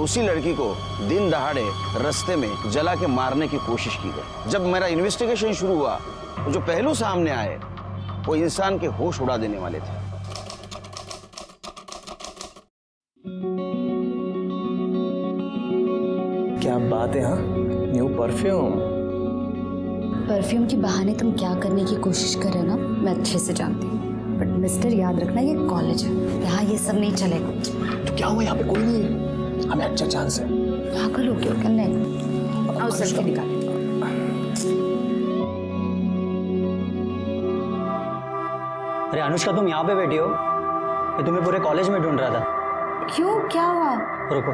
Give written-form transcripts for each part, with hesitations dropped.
उसी लड़की को दिन दहाड़े रास्ते में जला के मारने की कोशिश की गई। जब मेरा इन्वेस्टिगेशन शुरू हुआ तो जो पहलू सामने आए वो इंसान के होश उड़ा देने वाले थे। क्या बात है। हाँ, न्यू परफ्यूम के बहाने तुम क्या करने की कोशिश कर रहे हो ना, मैं अच्छे से जानती हूँ। बट मिस्टर, याद रखना ये कॉलेज है, यहाँ ये सब नहीं चलेगा। तो क्या हुआ, यहाँ पे कोई नहीं है, हमें अच्छा चांस है। पागल हो गया क्या? नहीं, आओ सेल्फी निकालें। अरे अनुष्का, तुम यहाँ पे बैठी हो? मैं तुम्हें पूरे कॉलेज में ढूंढ रहा था। क्यों, क्या हुआ? रुको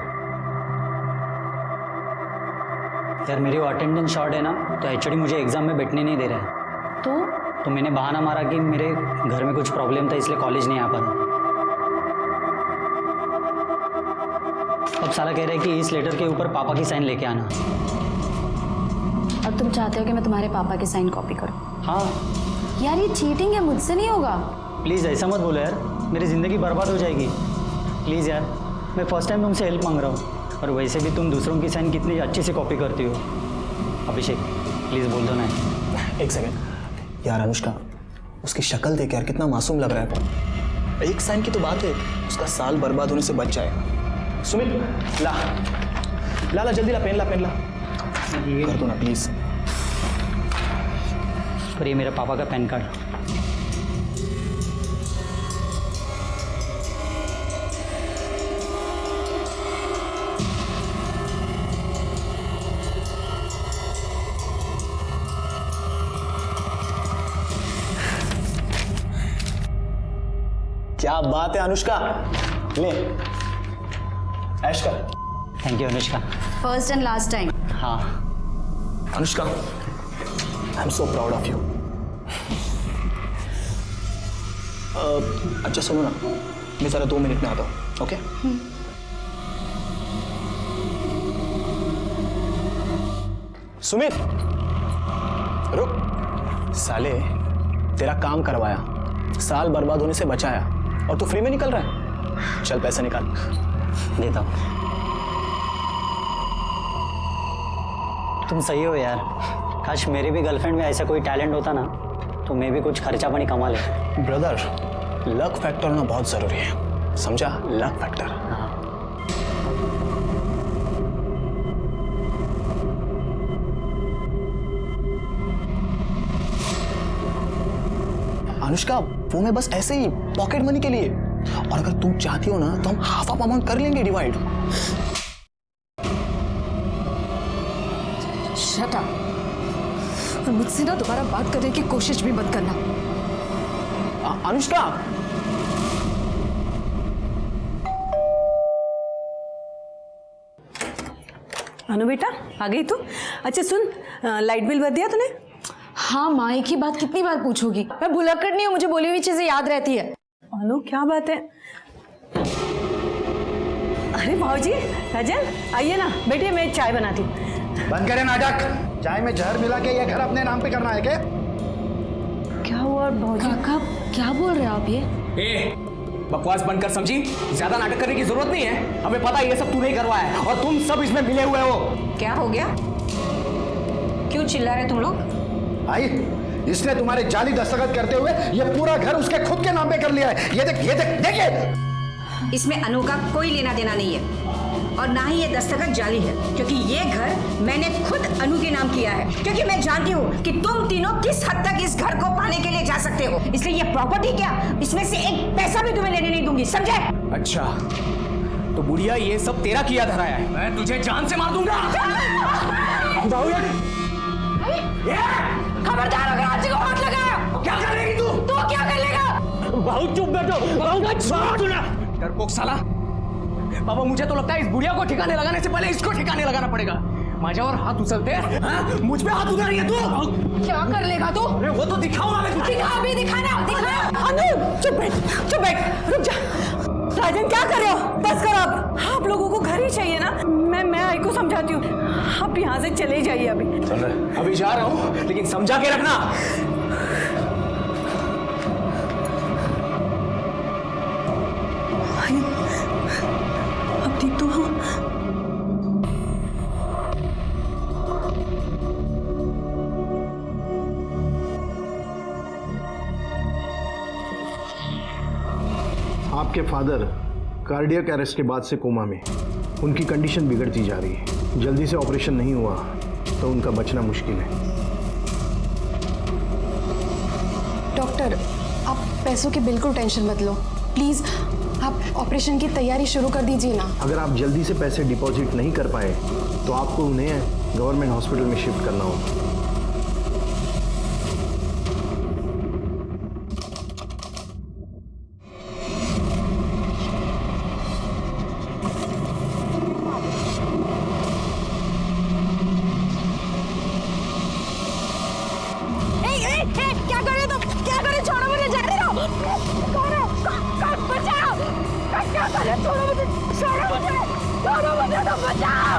यार, मेरी वो अटेंडेंस शॉर्ट है ना, तो एचओडी मुझे एग्जाम में बैठने नहीं दे रहा है। तो मैंने बहाना मारा कि मेरे घर में कुछ प्रॉब्लम था, इसलिए कॉलेज नहीं आ पा रहा। अब साला कह रहे हैं कि इस लेटर के ऊपर पापा की साइन लेके आना। अब तुम चाहते हो कि मैं तुम्हारे पापा की साइन कॉपी करूं? हाँ यार ये चीटिंग है, मुझसे नहीं होगा। प्लीज़ ऐसा मत बोलो यार, मेरी ज़िंदगी बर्बाद हो जाएगी। प्लीज़ यार, मैं फर्स्ट टाइम तुमसे हेल्प मांग रहा हूँ, और वैसे भी तुम दूसरों की साइन कितनी अच्छे से कॉपी करती हो। अभिषेक प्लीज़ बोल दो ना। एक सेकंड यार, अनुष्का उसकी शक्ल देख यार, कितना मासूम लग रहा है। एक साइन की तो बात है, उसका साल बर्बाद होने से बच जाएगा। सुमित ला ला ला, जल्दी ला, पेन ला, पेन ला, कर दो ना प्लीज। पर ये मेरे पापा का पैन कार्ड। क्या बात है अनुष्का, ले ऐश कर। Thank you Anushka. First and last time. हाँ Anushka, I am so proud of you. अच्छा सुनो ना, मैं जरा 2 मिनट में आता हूँ, ओके? सुमित रुक, साले तेरा काम करवाया, साल बर्बाद होने से बचाया, और तू फ्री में निकल रहा है। चल पैसा निकाल। देता हूँ। तुम सही हो यार, काश मेरी भी गर्लफ्रेंड में ऐसा कोई टैलेंट होता ना, तो मैं भी कुछ खर्चा पानी कमा ले। ब्रदर, लक फैक्टर ना बहुत जरूरी है, समझा? Luck factor. हाँ अनुष्का, वो मैं बस ऐसे ही पॉकेट मनी के लिए, और अगर तुम चाहती हो ना तो हम हाफ ऑफ अमाउंट कर लेंगे डिवाइड। शट अप, और मुझसे ना दोबारा बात करने की कोशिश भी मत करना। अनुष्का, अनु बेटा आ गई तू? अच्छा सुन, लाइट बिल भर दिया तूने? हाँ माँ, एक ही बात कितनी बार पूछोगी? मैं भुलक्कड़ नहीं हूँ, मुझे बोली हुई चीजें याद रहती है। अनु क्या बात है? अरे भाऊजी, राजन आइए ना, बैठिए, मैं चाय बनाती हूँ। बंद करें नाटक। चाय में जहर मिला के ये घर अपने नाम पे करना है क्या? क्या हुआ भाऊजी? काका क्या बोल रहे हो आप ये? बकवास बंद कर, समझी? ज्यादा नाटक करने की जरूरत नहीं है, हमें पता है ये सब तूने ही करवाया है, और तुम सब इसमें मिले हुए हो। क्या हो गया? क्यों चिल्ला रहे तुम लोग? आई, इसने तुम्हारे जाली दस्तखत करते हुए ये पूरा घर उसके खुद के नाम पे कर लिया है। ये देख, ये देख, देखिए। इसमें अनु का कोई लेना देना नहीं है, और ना ही ये दस्तखत जाली है, क्योंकि ये घर मैंने खुद अनु के नाम किया है, क्योंकि मैं जानती हूँ कि तुम तीनों किस हद तक इस घर को पाने के लिए जा सकते हो। इसलिए ये प्रॉपर्टी क्या, इसमें से एक पैसा भी तुम्हें लेने नहीं दूंगी, समझे? अच्छा, तो बुढ़िया ये सब तेरा किया धराया है। मैं तुझे जान से मार दूंगा। खबरदार अगर आज को हाथ लगाया। क्या करेगी तू? तो क्या कर लेगा? बहुत चुप बैठो, डरपोक साला। बाबा, मुझे तो लगता है इस बुढ़िया को ठिकाने लगाने से पहले इसको ठिकाने लगाना पड़ेगा। माझ्यावर हाथ उछलते, मुझ पे हाथ उठा रही है तू। क्या कर लेगा तू? अरे वो तो दिखाऊंगा मैं तुझे। दिखा भी, दिखाना, दिखा। अनु चुप बैठ, चुप बैठ, रुक जा। राजन क्या कर रहे हो? बस करो अब, आप लोगों को घर ही चाहिए ना। मैं आई को समझाती हूँ, आप यहाँ से चले जाइए अभी। अभी जा रहा हूँ, लेकिन समझा के रखना। अब ठीक तो हो? आपके फादर कार्डियक अरेस्ट के बाद से कोमा में, उनकी कंडीशन बिगड़ती जा रही है। जल्दी से ऑपरेशन नहीं हुआ तो उनका बचना मुश्किल है। डॉक्टर, आप पैसों की बिल्कुल टेंशन मत लो, प्लीज़ आप ऑपरेशन की तैयारी शुरू कर दीजिए ना। अगर आप जल्दी से पैसे डिपॉजिट नहीं कर पाए तो आपको उन्हें गवर्नमेंट हॉस्पिटल में शिफ्ट करना होगा। क्या कर रहे हो तुम? क्या कर रहे हो? छोड़ो मुझे, जाने दो। कौन है? कौन? बचाओ। क्या कर रहे हो? छोड़ो मुझे, छोड़ो मुझे, छोड़ो मुझे, तुम बचाओ।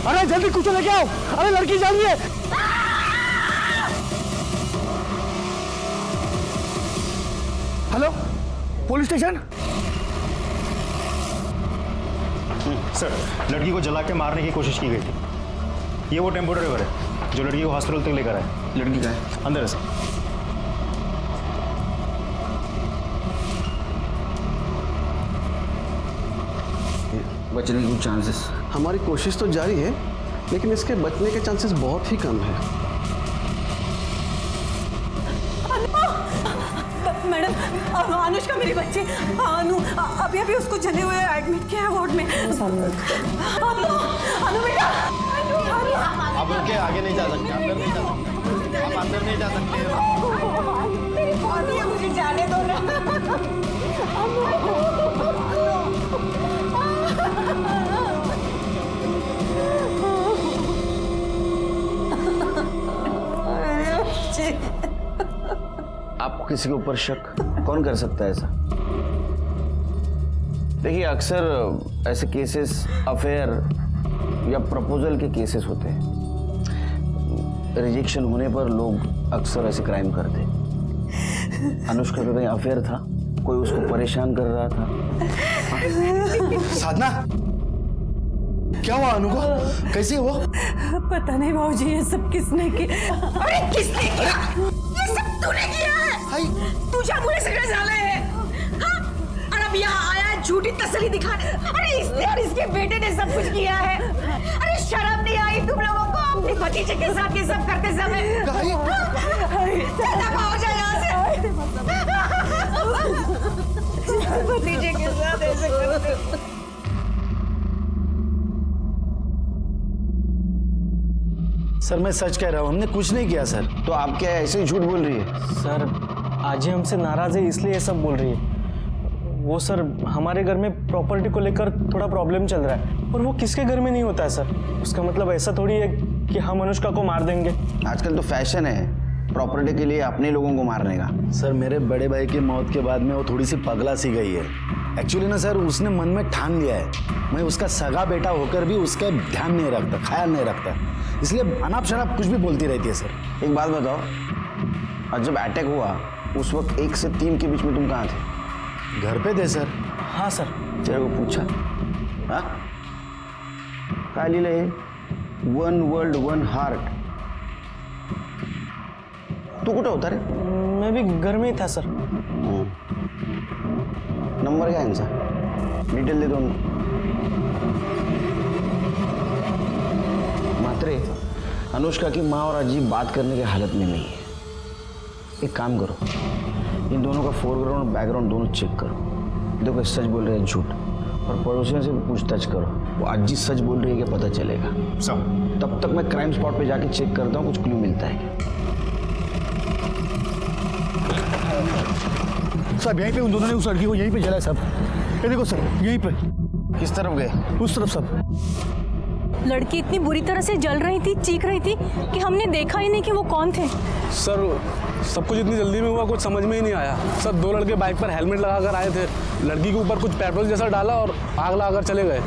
अरे जल्दी कुछ लेके आओ, अरे लड़की जा रही है। Hello, police station. सर, लड़की को जला के मारने की कोशिश की गई थी। ये वो टेम्पो ड्राइवर है जो लड़की को हॉस्पिटल तक लेकर आया। लड़की का है? अंदर है सर। बचने के कुछ चांसेस? हमारी कोशिश तो जारी है, लेकिन इसके बचने के चांसेस बहुत ही कम है। मैडम, अनुष्का मेरी बच्ची अनु अभी अभी उसको जले हुए एडमिट किया है वार्ड में। अनु बेटा, आप रुके, आगे नहीं जा सकते, अंदर नहीं जा सकते, आप अंदर नहीं जा सकते। मेरी बॉडी है, मुझे जाने दो ना। आपको किसी के ऊपर शक कौन कर सकता है ऐसा? देखिए, अक्सर ऐसे केसेस अफेयर या प्रपोजल के केसेस होते हैं। रिजेक्शन होने पर लोग अक्सर ऐसे क्राइम करते हैं। अनुष्का का कहीं अफेयर था, कोई उसको परेशान कर रहा था। साधना, क्या हुआ अनु को? कैसे हुआ? पता नहीं भाऊजी, ये सब किसने किया? अरे किसने किया? ये सब तूने किया है। तुझे पूरे सगळे झाले हैं, हाँ? और अब यहाँ आया है झूठी तसल्ली दिखाने। अरे इसने और इसके बेटे ने सब कुछ किया है। अरे शर्म नहीं आई तुम लोगों को अपने भतीजे के साथ ये सब करते समय? दफा हो जाए यहाँ से। भतीजे के साथ ऐसे करते। सर, मैं सच कह रहा हूँ, हमने कुछ नहीं किया सर। तो आप क्या ऐसे ही झूठ बोल रही है? सर, आज ही हमसे नाराज़ है इसलिए ये सब बोल रही है। वो सर, हमारे घर में प्रॉपर्टी को लेकर थोड़ा प्रॉब्लम चल रहा है, और वो किसके घर में नहीं होता है सर। उसका मतलब ऐसा थोड़ी है कि हम अनुष्का को मार देंगे। आजकल तो फैशन है प्रॉपर्टी के लिए अपने लोगों को मारने का। सर, मेरे बड़े भाई की मौत के बाद में वो थोड़ी सी पगला सी गई है। एक्चुअली ना सर, उसने मन में ठान लिया है मैं उसका सगा बेटा होकर भी उसका ध्यान नहीं रखता, ख्याल नहीं रखता, इसलिए अनाप शनाप कुछ भी बोलती रहती है सर। एक बात बताओ, और जब अटैक हुआ उस वक्त 1 से 3 के बीच में तुम कहाँ थे? घर पे थे सर। हाँ सर। तेरे को पूछा? हाँ, काय लिहिलंय? 1 वर्ल्ड 1 हार्ट। तू कुठं होता रे? मैं भी घर में ही था सर। नंबर क्या है इनका? डिटेल दे दो उनको। मात्रे, अनुष्का की माँ और अजीब बात करने की हालत में नहीं है। एक काम करो, इन दोनों का फोरग्राउंड और बैकग्राउंड दोनों चेक करो। देखो, सच बोल रहे हैं झूठ, और पड़ोसियों से भी पूछताछ करो। वो अजी सच बोल रही है कि पता चलेगा। तब तक मैं क्राइम स्पॉट पे जाके चेक करता हूँ, कुछ क्लू मिलता है क्या। साहब, यहीं पे उन दोनों ने उस लड़की को यहीं पे जलाया साहब। ये देखो सर, यहीं पे। किस तरफ गए? उस तरफ साहब। लड़की इतनी बुरी तरह से जल रही थी, चीख रही थी कि हमने देखा ही नहीं कि वो कौन थे। सर, सब कुछ इतनी जल्दी में हुआ, कुछ समझ में ही नहीं आया। सर 2 लड़के बाइक पर हेलमेट लगाकर आए थे, लड़की के ऊपर कुछ पेट्रोल जैसा डाला और आग लगाकर चले गए।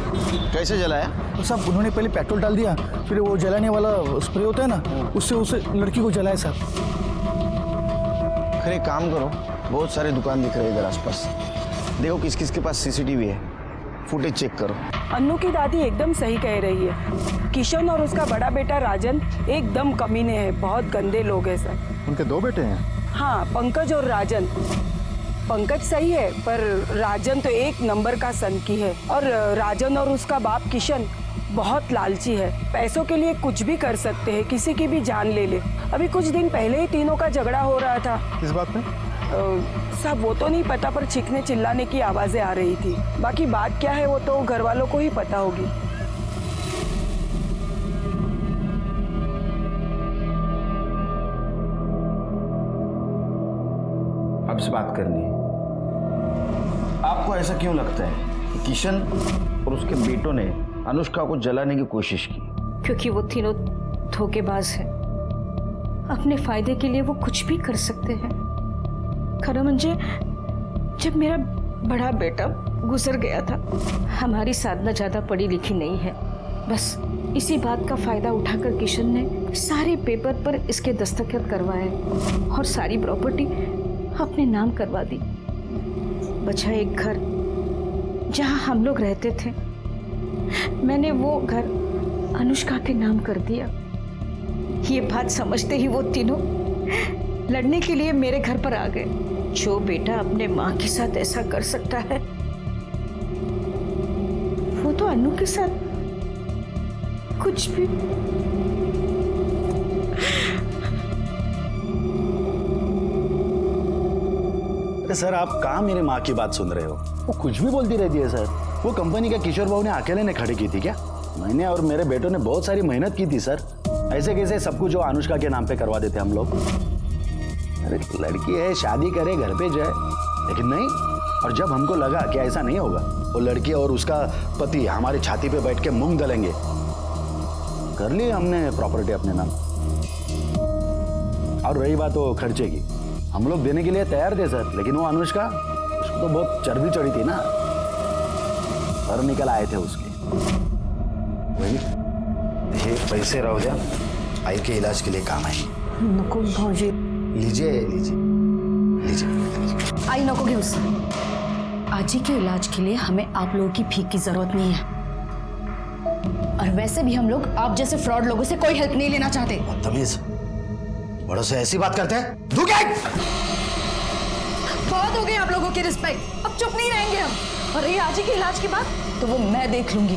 कैसे जलाया? तो साहब उन्होंने पहले पेट्रोल डाल दिया, फिर वो जलाने वाला स्प्रे होता है ना, उससे उसे लड़की को जलाया साहब। खैर एक काम करो, बहुत सारे दुकान दिख रहे हैं इधर आसपास, देखो किस किस के पास सीसीटीवी है, फुटेज चेक करो। अन्नू की दादी एकदम सही कह रही है। किशन और उसका बड़ा बेटा राजन एकदम कमीने हैं, बहुत गंदे लोग हैं सर। उनके 2 बेटे हैं? हाँ, पंकज और राजन। पंकज सही है पर राजन तो 1 नंबर का सनकी है। और राजन और उसका बाप किशन बहुत लालची है, पैसों के लिए कुछ भी कर सकते हैं, किसी की भी जान ले ले। अभी कुछ दिन पहले ही तीनों का झगड़ा हो रहा था। किस बात पे? सब वो तो नहीं पता, पर चीखने चिल्लाने की आवाजें आ रही थी। बाकी बात क्या है वो तो घर वालों को ही पता होगी। आपसे बात करनी है। आपको ऐसा क्यों लगता है कि किशन और उसके बेटों ने अनुष्का को जलाने की कोशिश की? क्योंकि वो तीनों धोखेबाज हैं। अपने फायदे के लिए वो कुछ भी कर सकते हैं। खरा म्हणजे जब मेरा बड़ा बेटा गुजर गया था, हमारी साधना ज्यादा पढ़ी लिखी नहीं है, बस इसी बात का फायदा उठाकर किशन ने सारे पेपर पर इसके दस्तखत करवाए और सारी प्रॉपर्टी अपने नाम करवा दी। बचा एक घर जहां हम लोग रहते थे, मैंने वो घर अनुष्का के नाम कर दिया। ये बात समझते ही वो तीनों लड़ने के लिए मेरे घर पर आ गए। जो बेटा अपने माँ के साथ ऐसा कर सकता है, वो तो अनु के साथ कुछ भी। अरे सर, आप कहाँ मेरी माँ की बात सुन रहे हो? वो कुछ भी बोलती रहती है सर। वो कंपनी का किशोर भाऊ ने अकेले ने खड़ी की थी क्या? मैंने और मेरे बेटों ने बहुत सारी मेहनत की थी सर। ऐसे कैसे सब कुछ जो अनुष्का के नाम पे करवा देते हम लोग? अरे लड़की है, शादी करे, घर पे जाए, लेकिन नहीं। और जब हमको लगा कि ऐसा नहीं होगा, वो लड़की और उसका पति हमारी छाती पे बैठ के मूंग दलेंगे, कर ली हमने प्रॉपर्टी अपने नाम। और रही बात वो खर्चे की, हम लोग देने के लिए तैयार थे सर, लेकिन वो अनुष्का, उसको तो बहुत चर्बी चढ़ी थी ना, पर निकल आए थे उसके। वही ये पैसे रहो जा, आई के इलाज के लिए काम आएंगे। नको भाऊजी, लीजिए लीजिए लीजिए। आई नको घेऊस। आजी के इलाज के लिए हमें आप लोगों की भीख की जरूरत नहीं है, और वैसे भी हम लोग आप जैसे फ्रॉड लोगों से कोई हेल्प नहीं लेना चाहते। बदतमीज, बड़ों से ऐसी बात करते हैं? बहुत हो गई आप लोगों की रिस्पेक्ट, अब चुप नहीं रहेंगे हम। और ये आजी के इलाज की बात तो वो मैं देख लूंगी।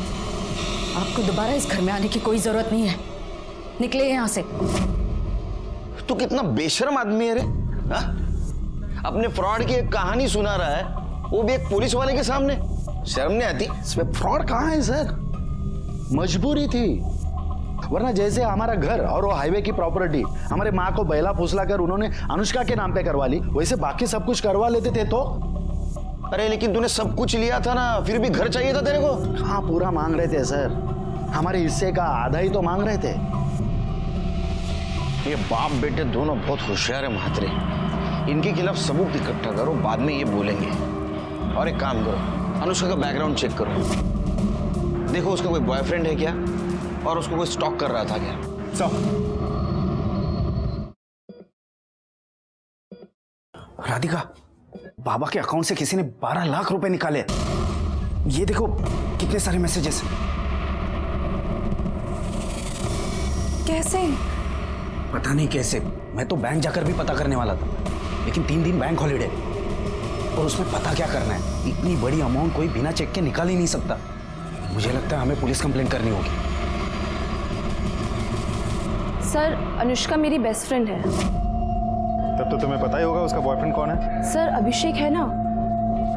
आपको दोबारा इस घर में आने की कोई जरूरत नहीं है, निकले यहाँ से। तू कितना बेशर्म आदमी है रे, हा? अपने फ्रॉड की एक कहानी सुना रहा है, वो भी एक पुलिस वाले के सामने। शर्म नहीं आती? इसमें फ्रॉड कहाँ है सर? मजबूरी थी, वरना जैसे हमारा घर और वो हाईवे की प्रॉपर्टी हमारे माँ को बैला फुसला कर उन्होंने अनुष्का के नाम पे करवा ली, वैसे बाकी सब कुछ करवा लेते थे तो। अरे लेकिन तूने सब कुछ लिया था ना, फिर भी घर चाहिए था तेरे को। हाँ, पूरा मांग रहे थे सर, हमारे हिस्से का आधा ही तो मांग रहे थे। ये बाप बेटे दोनों बहुत होशियार है महात्रे, इनके खिलाफ सबूत इकट्ठा करो, बाद में ये बोलेंगे। और एक काम करो, अनुष्का का बैकग्राउंड चेक करो, देखो उसका कोई बॉयफ्रेंड है क्या, और उसको कोई स्टॉक कर रहा था क्या। राधिका, बाबा के अकाउंट से किसी ने 12 लाख रुपए निकाले। ये देखो कितने सारे मैसेजेस। कैसे? पता नहीं कैसे, मैं तो बैंक जाकर भी पता करने वाला था, लेकिन 3 दिन बैंक हॉलीडे, और उसमें पता क्या करना है? इतनी बड़ी अमाउंट कोई बिना चेक के निकाल ही नहीं सकता। मुझे लगता है हमें पुलिस कंप्लेंट करनी होगी। सर, अनुष्का मेरी बेस्ट फ्रेंड है। तब तो तुम्हें पता ही होगा उसका बॉयफ्रेंड कौन है। सर, अभिषेक है ना,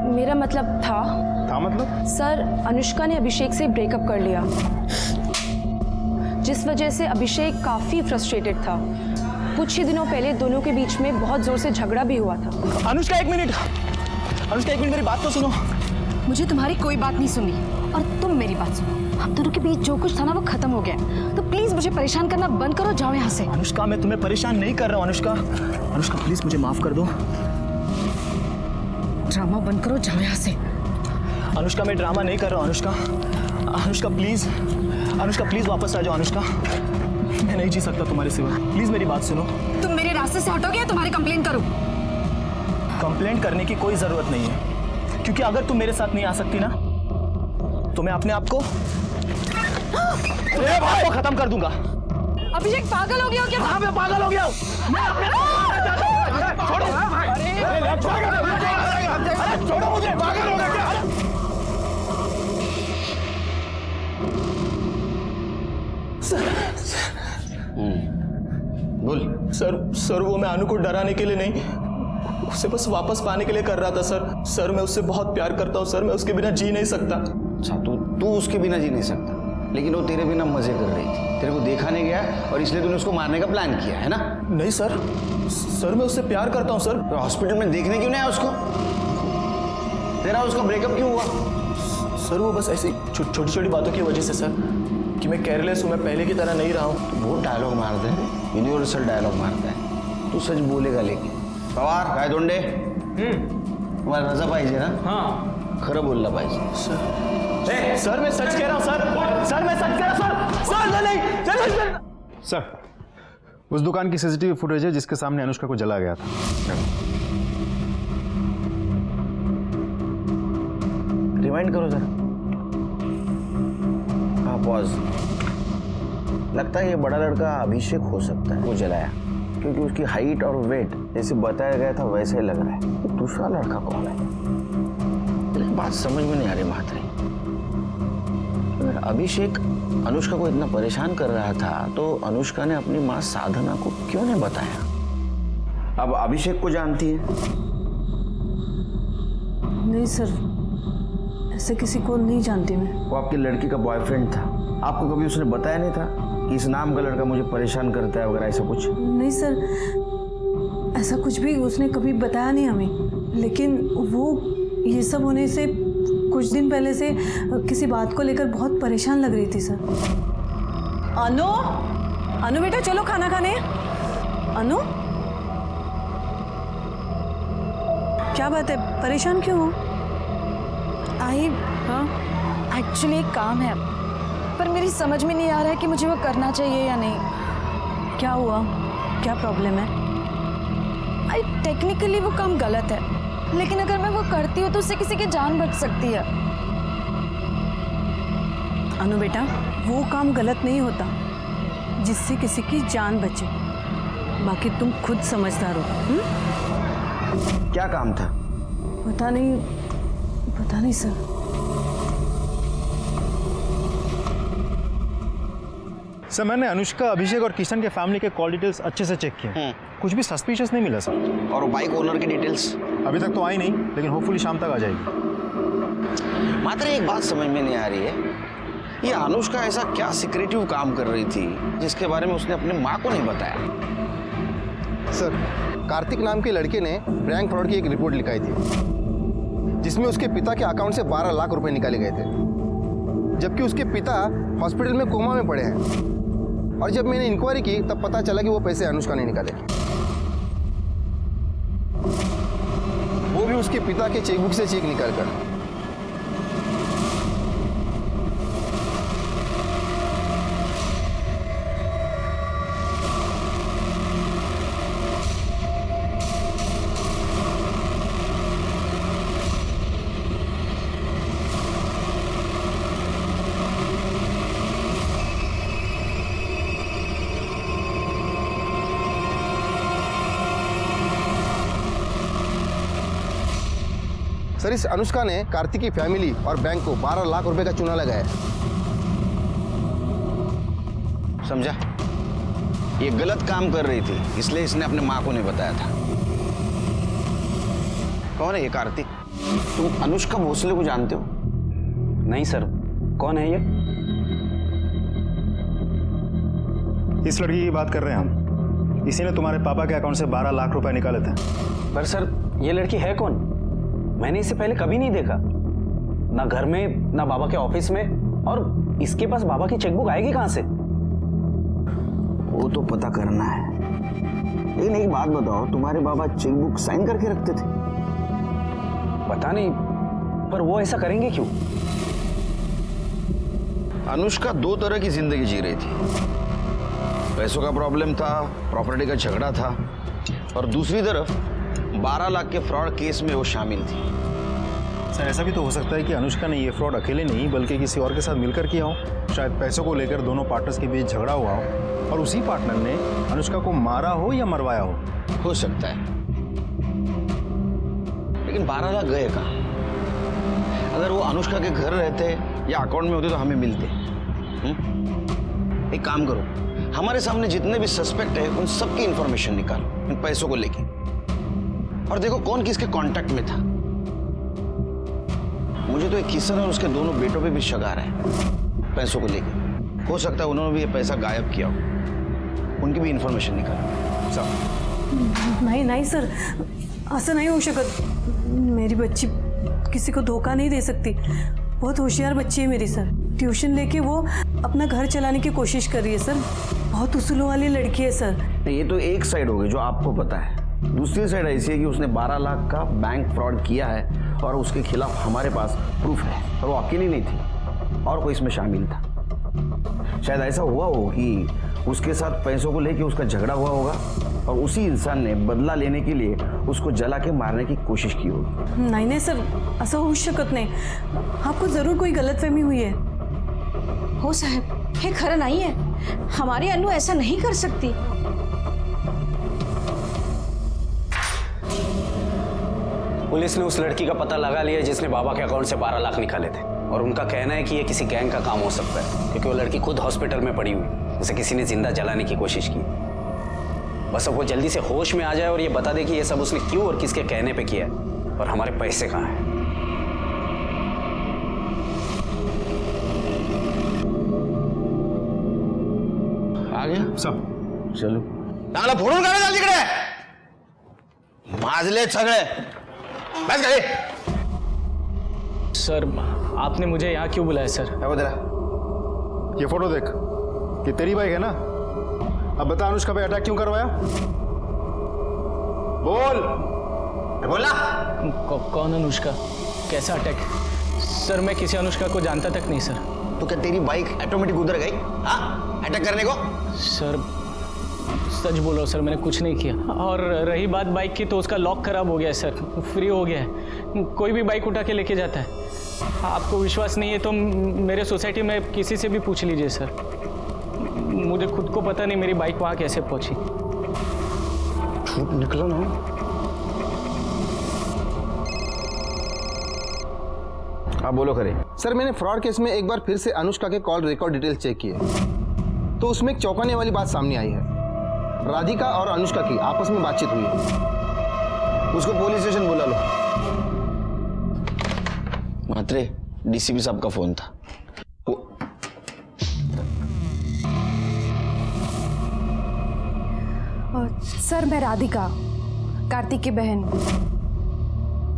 मेरा मतलब था मतलब? सर, अनुष्का ने अभिषेक से ब्रेकअप कर लिया, जिस वजह से अभिषेक काफी फ्रस्ट्रेटेड था। कुछ ही दिनों पहले दोनों के बीच में बहुत जोर से झगड़ा भी हुआ था। अनुष्का एक मिनट, अनुष्का एक मिनट, मेरी बात तो सुनो। मुझे तुम्हारी कोई बात नहीं सुननी, और तुम मेरी बात सुनो। आप दोनों के बीच जो कुछ था ना वो खत्म हो गया। तो प्लीज मुझे परेशान करना बंद करो, जाओ यहाँ से। अनुष्का, मैं तुम्हें परेशान नहीं कर रहा हूँ। अनुष्का, अनुष्का प्लीज मुझे माफ कर दो। ड्रामा बंद करो, जाओ यहाँ से। अनुष्का, मैं ड्रामा नहीं कर रहा हूँ। अनुष्का, अनुष्का प्लीज, अनुष्का प्लीज वापस आ जाओ। अनुष्का, मैं नहीं जी सकता तुम्हारे सिवा। प्लीज मेरी बात सुनो। तुम मेरे रास्ते से हटोगे या तुम्हारी कंप्लेंट करूं? कंप्लेंट करने की कोई जरूरत नहीं है, क्योंकि अगर तुम मेरे साथ नहीं आ सकती ना तो मैं अपने आप को खत्म कर दूंगा। अभिषेक पागल हो गया हो क्या? हाँ, मैं पागल हो गया हूँ। मैं अपने छोड़ो मुझे, पागल हो गया क्या? बोल। सर वो मैं अनु को डराने के लिए नहीं, उसे बस वापस पाने के लिए कर रहा था सर। मैं उससे बहुत प्यार करता हूँ सर, मैं उसके बिना जी नहीं सकता। अच्छा, तू उसके बिना जी नहीं सकता, लेकिन वो तेरे बिना मजे कर रही थी, तेरे को देखा नहीं गया और इसलिए तूने उसको मारने का प्लान किया है ना? नहीं सर मैं उससे प्यार करता हूँ सर। तो हॉस्पिटल में देखने क्यों नहीं आया उसको? तेरा उसका ब्रेकअप क्यों हुआ? सर वो बस ऐसी छोटी छोटी बातों की वजह से सर, कि मैं केयरलेस हूँ, मैं पहले की तरह नहीं रहा हूँ। तो बहुत डायलॉग मारते हैं, यूनिवर्सल डायलॉग मारता है। तू सच बोलेगा लेकिन। पवार काय दोंडे, तुम्हाला रजा पाहिजे ना? हाँ, खरं बोलला पाहिजे। सर मैं सच कह रहा हूँ सर मैं सच कह रहा हूँ सर नहीं। सर, उस दुकान की सीसीटीवी फुटेज है जिसके सामने अनुष्का को जला गया था। रिवाइंड करो जरा। हाँ, पॉज। लगता है ये बड़ा लड़का अभिषेक हो सकता है, वो जलाया, क्योंकि उसकी हाइट और वेट जैसे बताया गया था वैसे लग रहा है। तो दूसरा लड़का कौन है? लेकिन बात समझ में नहीं आ रही महात्री। अगर अभिषेक अनुष्का को इतना परेशान कर रहा था तो अनुष्का ने अपनी माँ साधना को क्यों नहीं बताया? अब अभिषेक को जानती है? नहीं सर, ऐसे किसी को नहीं जानती मैं। वो आपकी लड़की का बॉयफ्रेंड था, आपको कभी उसने बताया नहीं था कि इस नाम का लड़का मुझे परेशान करता है वगैरह ऐसा कुछ? नहीं सर, ऐसा कुछ भी उसने कभी बताया नहीं हमें। लेकिन वो ये सब होने से कुछ दिन पहले से किसी बात को लेकर बहुत परेशान लग रही थी सर। अनु बेटा चलो खाना खाने। अनु, क्या बात है, परेशान क्यों हो? हाँ, एक्चुअली एक काम है, पर मेरी समझ में नहीं आ रहा है कि मुझे वो करना चाहिए या नहीं। क्या हुआ, क्या प्रॉब्लम है? टेक्निकली वो काम गलत है, लेकिन अगर मैं वो करती हूँ तो उससे किसी की जान बच सकती है। अनु बेटा, वो काम गलत नहीं होता जिससे किसी की जान बचे। बाकी तुम खुद समझदार हो। क्या काम था? पता नहीं सर। सर, मैंने अनुष्का, अभिषेक और किशन के फैमिली के कॉल डिटेल्स अच्छे से चेक किए। कुछ भी सस्पिशियस नहीं मिला सर। और बाइक ओनर की डिटेल्स? अभी तक तो आई नहीं, लेकिन होपफुली शाम तक आ जाएगी। मात्र एक बात समझ में नहीं आ रही है, ये अनुष्का ऐसा क्या सीक्रेटिव काम कर रही थी जिसके बारे में उसने अपनी माँ को नहीं बताया? सर, कार्तिक नाम के लड़के ने बैंक फ्रॉड की एक रिपोर्ट लिखाई थी, जिसमें उसके पिता के अकाउंट से 12 लाख रुपए निकाले गए थे, जबकि उसके पिता हॉस्पिटल में कोमा में पड़े हैं। और जब मैंने इंक्वायरी की तब पता चला कि वो पैसे अनुष्का ने निकाले, वो भी उसके पिता के चेकबुक से चेक निकालकर। सर, इस अनुष्का ने कार्तिक की फैमिली और बैंक को 12 लाख रुपए का चूना लगाया। समझा? ये गलत काम कर रही थी, इसलिए इसने अपने माँ को नहीं बताया था। कौन है ये कार्तिक? तुम अनुष्का भोसले को जानते हो? नहीं सर, कौन है ये? इस लड़की की बात कर रहे हैं हम। इसी ने तुम्हारे पापा के अकाउंट से 12 लाख रुपए निकाले थे। पर सर, ये लड़की है कौन? मैंने इसे पहले कभी नहीं देखा, ना घर में, ना बाबा के ऑफिस में, और इसके पास बाबा की चेकबुक आएगी कहां से? वो तो पता करना है। लेकिन एक बात बताओ, तुम्हारे बाबा चेकबुक साइन करके रखते थे? पता नहीं, पर वो ऐसा करेंगे क्यों? अनुष्का दो तरह की जिंदगी जी रही थी। पैसों का प्रॉब्लम था, प्रॉपर्टी का झगड़ा था, और दूसरी तरफ 12 लाख के फ्रॉड केस में वो शामिल थी। सर ऐसा भी तो हो सकता है कि अनुष्का ने ये फ्रॉड अकेले नहीं बल्कि किसी और के साथ मिलकर किया हो। शायद पैसों को लेकर दोनों पार्टनर्स के बीच झगड़ा हुआ हो और उसी पार्टनर ने अनुष्का को मारा हो या मरवाया हो सकता है। लेकिन 12 लाख गए कहाँ? अगर वो अनुष्का के घर रहते या अकाउंट में होते तो हमें मिलते। एक काम करो, हमारे सामने जितने भी सस्पेक्ट है उन सबकी इंफॉर्मेशन निकालो इन पैसों को लेके, और देखो कौन किसके कांटेक्ट में था। मुझे तो एक किशन और उसके दोनों बेटों पे भी शक आ रहा है पैसों को लेके। हो सकता है उन्होंने भी ये पैसा गायब किया हो, उनकी भी इंफॉर्मेशन निकालो। सब नहीं सर, असं नाही होऊ शकत। मेरी बच्ची किसी को धोखा नहीं दे सकती। बहुत होशियार बच्ची है मेरी सर। ट्यूशन लेके वो अपना घर चलाने की कोशिश कर रही है सर। बहुत उसूलों वाली लड़की है सर। ये तो एक साइड हो गई जो आपको पता है। दूसरी साइड ऐसी है कि उसने 12 लाख का बैंक फ्रॉड किया है और उसके खिलाफ हमारे पास प्रूफ है, और वो अकेली नहीं थी और कोई इसमें शामिल था। शायद ऐसा हुआ हो कि उसके साथ पैसों को लेके उसका झगड़ा हुआ होगा और उसी इंसान ने बदला लेने के लिए उसको जला के मारने की कोशिश की होगी। नहीं सर, असं होऊ शकत नाही। आपको जरूर कोई गलतफहमी हुई है। हो साहब, हे खरं नहीं है। हमारी अनु ऐसा नहीं कर सकती। पुलिस ने उस लड़की का पता लगा लिया जिसने बाबा के अकाउंट से 12 लाख निकाले थे, और उनका कहना है कि ये किसी गैंग का काम हो सकता है, क्योंकि वो लड़की खुद हॉस्पिटल में पड़ी हुई, उसे किसी ने जिंदा जलाने की कोशिश की। बस अब वो जल्दी से होश में आ जाए और ये बता दे कि ये सब उसने क्यों और किसके कहने पे किया है, और हमारे पैसे कहाँ हैं। आ गया सब चलो चांगला फोडून काढा चाल तिकडे, माजले सगळे बस गए। सर आपने मुझे यहाँ क्यों बुलाया सर? क्या तेरा? ये फोटो देख, ये तेरी बाइक है ना? अब बता अनुष्का पे अटैक क्यों करवाया? बोल। बोला कौन अनुष्का? कैसा अटैक? सर मैं किसी अनुष्का को जानता तक नहीं सर। तो क्या तेरी बाइक ऑटोमेटिक उधर गई हाँ अटैक करने को? सर सच बोलो सर, मैंने कुछ नहीं किया। और रही बात बाइक की, तो उसका लॉक खराब हो गया है सर, फ्री हो गया है। कोई भी बाइक उठा के लेके जाता है। आपको विश्वास नहीं है तो मेरे सोसाइटी में किसी से भी पूछ लीजिए सर। मुझे खुद को पता नहीं मेरी बाइक वहाँ कैसे पहुँची। झूठ निकला ना। हाँ बोलो करे। सर मैंने फ्रॉड केस में एक बार फिर से अनुष्का के कॉल रिकॉर्ड डिटेल चेक किए, तो उसमें एक चौंकाने वाली बात सामने आई है। राधिका और अनुष्का की आपस में बातचीत हुई है। उसको पुलिस स्टेशन बुला लो। मात्रे डीसीपी साहब का फोन था। सर मैं राधिका, कार्तिक की बहन।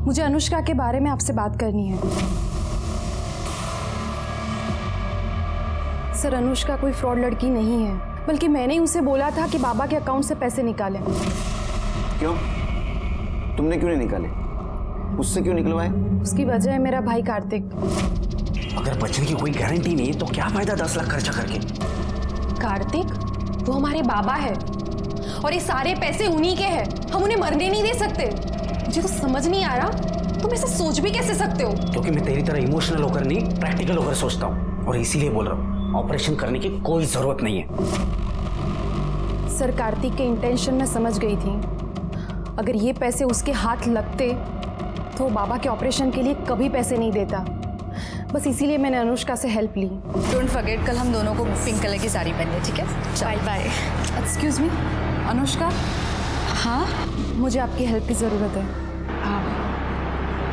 मुझे अनुष्का के बारे में आपसे बात करनी है। सर अनुष्का कोई फ्रॉड लड़की नहीं है, बल्कि मैंने उसे बोला था कि बाबा के अकाउंट से पैसे निकालें। क्यों? तुमने क्यों नहीं निकाले? उससे क्यों निकलवाए? उसकी वजह है मेरा भाई कार्तिक। अगर बचने की कोई गारंटी नहीं है तो क्या फायदा 10 लाख खर्चा करके? कार्तिक वो हमारे बाबा है और ये सारे पैसे उन्हीं के हैं। हम उन्हें मरने नहीं दे सकते। मुझे तो समझ नहीं आ रहा तुम ऐसा सोच भी कैसे सकते हो? क्योंकि मैं तेरी तरह इमोशनल होकर नहीं, प्रैक्टिकल होकर सोचता हूँ, और इसीलिए बोल रहा हूँ ऑपरेशन करने की कोई जरूरत नहीं है। सर कार्तिक के इंटेंशन में समझ गई थी। अगर ये पैसे उसके हाथ लगते तो वो बाबा के ऑपरेशन के लिए कभी पैसे नहीं देता। बस इसीलिए मैंने अनुष्का से हेल्प ली। डोंट फॉरगेट कल हम दोनों को पिंक कलर की साड़ी पहननी है, ठीक है? Bye bye. Excuse me Anushka. हाँ मुझे आपकी हेल्प की ज़रूरत है।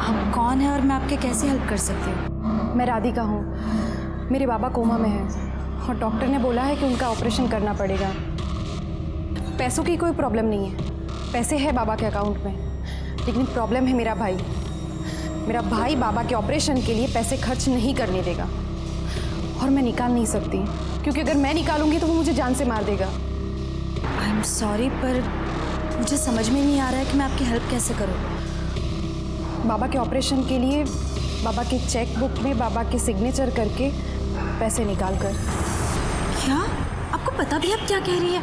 आप कौन है और मैं आपके कैसे हेल्प कर सकती हूँ? मैं राधिका हूँ। मेरे बाबा कोमा में हैं और डॉक्टर ने बोला है कि उनका ऑपरेशन करना पड़ेगा। पैसों की कोई प्रॉब्लम नहीं है, पैसे है बाबा के अकाउंट में, लेकिन प्रॉब्लम है मेरा भाई। मेरा भाई बाबा के ऑपरेशन के लिए पैसे खर्च नहीं करने देगा। और मैं निकाल नहीं सकती, क्योंकि अगर मैं निकालूंगी तो वो मुझे जान से मार देगा। आई एम सॉरी, पर मुझे समझ में नहीं आ रहा है कि मैं आपकी हेल्प कैसे करूं। बाबा के ऑपरेशन के लिए बाबा के चेक बुक में बाबा के सिग्नेचर करके पैसे निकाल कर। क्या आपको पता भी अब क्या कह रही है?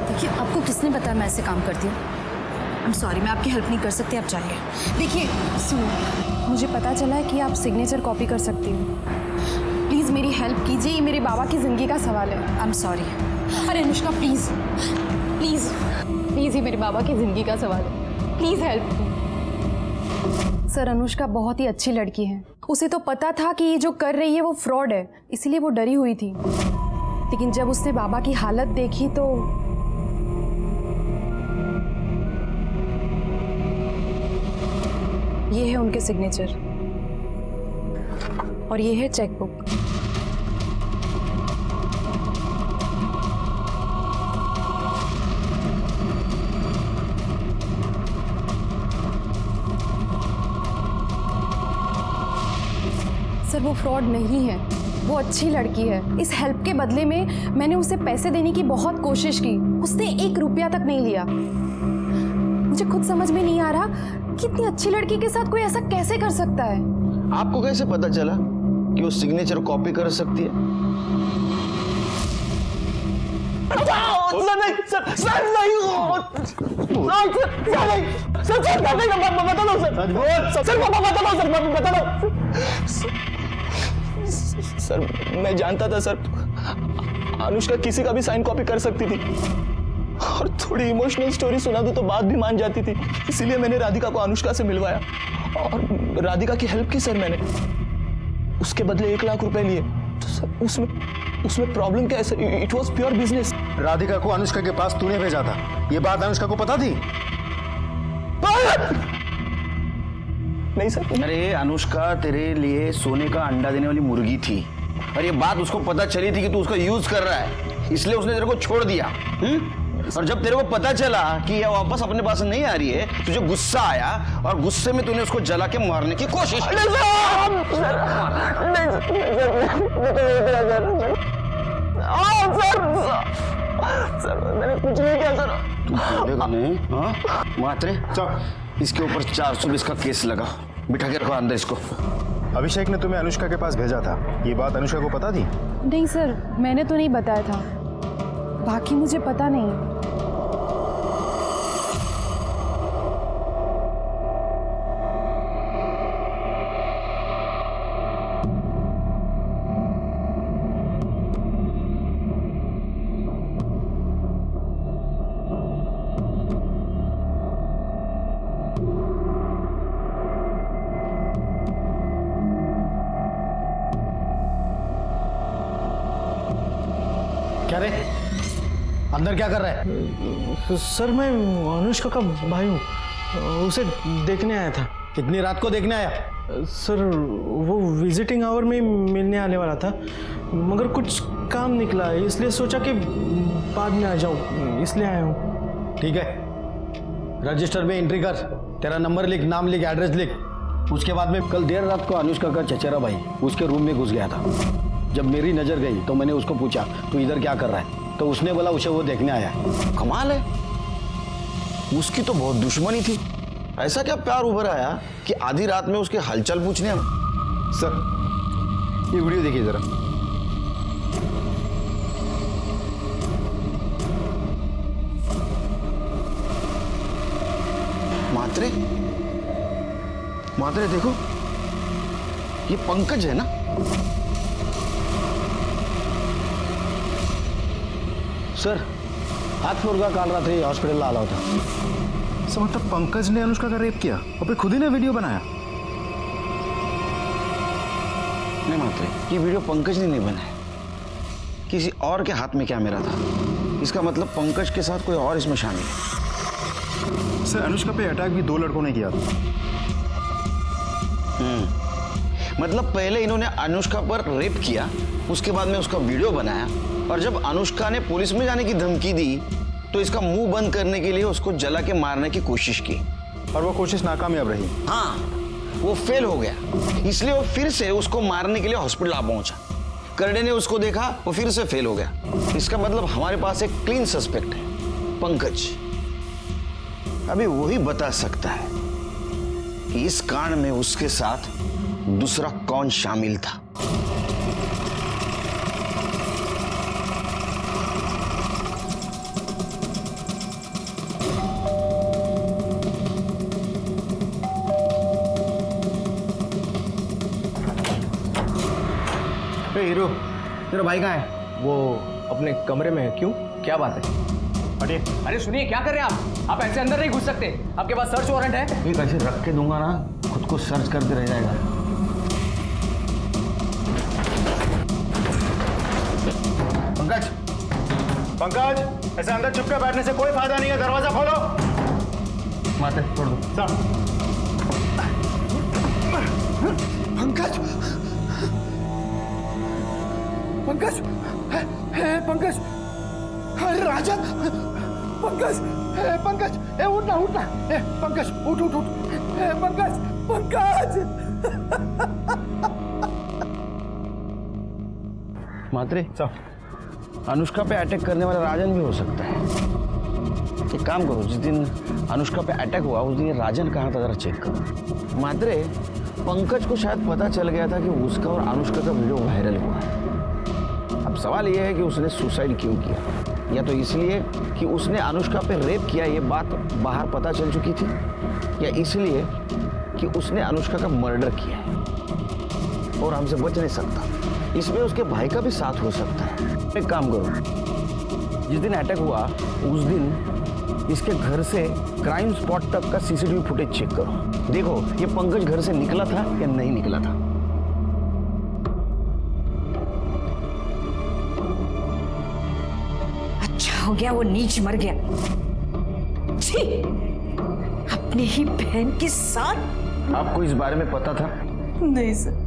देखिए, आपको किसने बताया मैं ऐसे काम करती हूँ? आई एम सॉरी, मैं आपकी हेल्प नहीं कर सकती, आप जाइए। देखिए सुनो, मुझे पता चला है कि आप सिग्नेचर कॉपी कर सकती हो। प्लीज़ मेरी हेल्प कीजिए, ये मेरे बाबा की ज़िंदगी का सवाल है। I am sorry. अरे अनुष्का प्लीज़ प्लीज़ प्लीज़, ये मेरे बाबा की ज़िंदगी का सवाल है, प्लीज़ हेल्प। सर, अनुष्का बहुत ही अच्छी लड़की है। उसे तो पता था कि ये जो कर रही है वो फ्रॉड है, इसीलिए वो डरी हुई थी। लेकिन जब उसने बाबा की हालत देखी तो ये है उनके सिग्नेचर और ये है चेक बुक। सर, वो फ्रॉड नहीं है, वो अच्छी लड़की है। इस हेल्प के बदले में मैंने उसे पैसे देने की बहुत कोशिश की, उसने 1 रुपया तक नहीं लिया। मुझे खुद समझ में नहीं आ रहा कि इतनी अच्छी लड़की के साथ कोई ऐसा कैसे कर सकता है। आपको कैसे पता चला कि वो सिग्नेचर कॉपी कर सकती है? सर, मैं जानता था सर, अनुष्का किसी का भी साइन कॉपी कर सकती थी, और थोड़ी इमोशनल स्टोरी सुना दूं तो बात भी मान जाती थी। इसीलिए मैंने राधिका को अनुष्का से मिलवाया और राधिका की हेल्प की सर मैंने। उसके बदले 1 लाख रुपए लिए। तो सर उसमें प्रॉब्लम क्या है sir? It was pure business. Radhika को अनुष्का के पास तूने भेजा था, ये बात अनुष्का को पता थी? नहीं सर। अरे अनुष्का तेरे लिए सोने का अंडा देने वाली मुर्गी थी, और ये बात उसको पता चली थी कि तू उसका यूज कर रहा है, इसलिए उसने तेरे को छोड़ दिया। और जब तेरे को पता चला कि यह वापस अपने पास नहीं आ रही है, तुझे गुस्सा आया और गुस्से में तूने उसको जला के मारने की कोशिश की। सर, मैंने कुछ नहीं किया सर। बोलेगा नहीं? हाँ मात्रे, इसके ऊपर 420 का केस लगा, बिठा के रखो अंदर इसको। अभिषेक ने तुम्हें अनुष्का के पास भेजा था, ये बात अनुष्का को पता थी? नहीं सर, मैंने तो नहीं बताया था, बाकी मुझे पता नहीं। क्या रे, अंदर क्या कर रहा है? सर, मैं अनुष्का का भाई हूँ, उसे देखने आया था। कितनी रात को देखने आया? सर, वो विजिटिंग आवर में मिलने आने वाला था, मगर कुछ काम निकला, इसलिए सोचा कि बाद में आ जाऊँ, इसलिए आया हूँ। ठीक है, रजिस्टर में एंट्री कर, तेरा नंबर लिख, नाम लिख, एड्रेस लिख। उसके बाद में कल देर रात को अनुष्का का चचेरा भाई उसके रूम में घुस गया था। जब मेरी नज़र गई तो मैंने उसको पूछा, तू इधर क्या कर रहा है? तो उसने बोला उसे वो देखने आया है। कमाल है, उसकी तो बहुत दुश्मनी थी, ऐसा क्या प्यार उभर आया कि आधी रात में उसके हालचाल पूछने हम। सर, ये वीडियो देखिए जरा। मात्रे, मात्रे देखो, ये पंकज है ना? सर, हाथ मुर्गा काल रात्रि हॉस्पिटल आला होता। सर, मतलब पंकज ने अनुष्का का रेप किया और फिर खुद ही ने वीडियो बनाया? नहीं मात्रे, ये वीडियो पंकज ने नहीं बनाया, किसी और के हाथ में कैमरा था। इसका मतलब पंकज के साथ कोई और इसमें शामिल है। सर, अनुष्का पे अटैक भी 2 लड़कों ने किया था। मतलब पहले इन्होंने अनुष्का पर रेप किया, उसके बाद में उसका वीडियो बनाया, और जब अनुष्का ने पुलिस में जाने की धमकी दी तो इसका मुंह बंद करने के लिए उसको जला के मारने की कोशिश की, और वो कोशिश नाकामयाब रही। हाँ, वो फेल हो गया, इसलिए वो फिर से उसको मारने के लिए हॉस्पिटल आ पहुंचा। करड़े ने उसको देखा, वो फिर से फेल हो गया। इसका मतलब हमारे पास एक क्लीन सस्पेक्ट है, पंकज। अभी वही बता सकता है कि इस कांड में उसके साथ दूसरा कौन शामिल था। हीरो, तेरा भाई कहाँ है? वो अपने कमरे में है। क्यों, क्या बात है? हटिए। अरे सुनिए, क्या कर रहे हैं आप ऐसे अंदर नहीं घुस सकते। आपके पास सर्च वारंट है। एक ऐसे रख के दूंगा ना, खुद को सर्च करते रह जाएगा। पंकज, पंकज, ऐसे अंदर चुपके बैठने से कोई फायदा नहीं है। दरवाजा खोलो। माते छोड़ दो। पंकज, पंकज, है पंकज, अरे राजन, पंकज, पंकज, उठना उठना, पंकज उठ उठ उठ, पंकज, पंकज। मात्रे, अनुष्का पे अटैक करने वाला राजन भी हो सकता है। एक काम करो, जिस दिन अनुष्का पे अटैक हुआ उस दिन ये राजन कहाँ था जरा चेक करो। मात्रे, पंकज को शायद पता चल गया था कि उसका और अनुष्का का वीडियो वायरल हुआ है। अब सवाल यह है कि उसने सुसाइड क्यों किया, या तो इसलिए कि उसने अनुष्का पे रेप किया, ये बात बाहर पता चल चुकी थी, या इसलिए कि उसने अनुष्का का मर्डर किया है और हमसे बच नहीं सकता। इसमें उसके भाई का भी साथ हो सकता है। एक काम करो, जिस दिन अटैक हुआ उस दिन इसके घर से क्राइम स्पॉट तक का सीसीटीवी फुटेज चेक करो। देखो ये पंकज घर से निकला था या नहीं निकला था। अच्छा हो गया वो नीच मर गया। छी, अपनी ही बहन के साथ। आपको इस बारे में पता था? नहीं सर,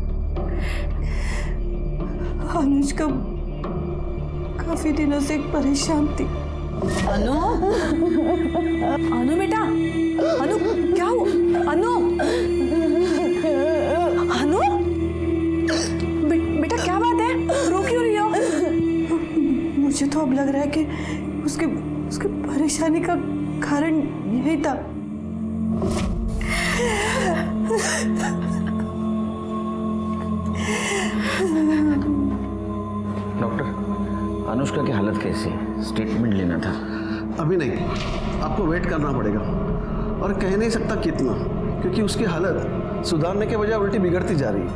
अनुष्का काफी दिनों से परेशान थी। अनु, अनु बेटा, अनु क्या हुआ? अनु, अनु, बेटा क्या बात है, रो क्यों रही हो? मुझे तो अब लग रहा है कि उसके परेशानी का कारण यही था। डॉक्टर, अनुष्का की हालत कैसी है? स्टेटमेंट लेना था। अभी नहीं, आपको वेट करना पड़ेगा, और कह नहीं सकता कितना, क्योंकि उसकी हालत सुधारने के बजाय उल्टी बिगड़ती जा रही है।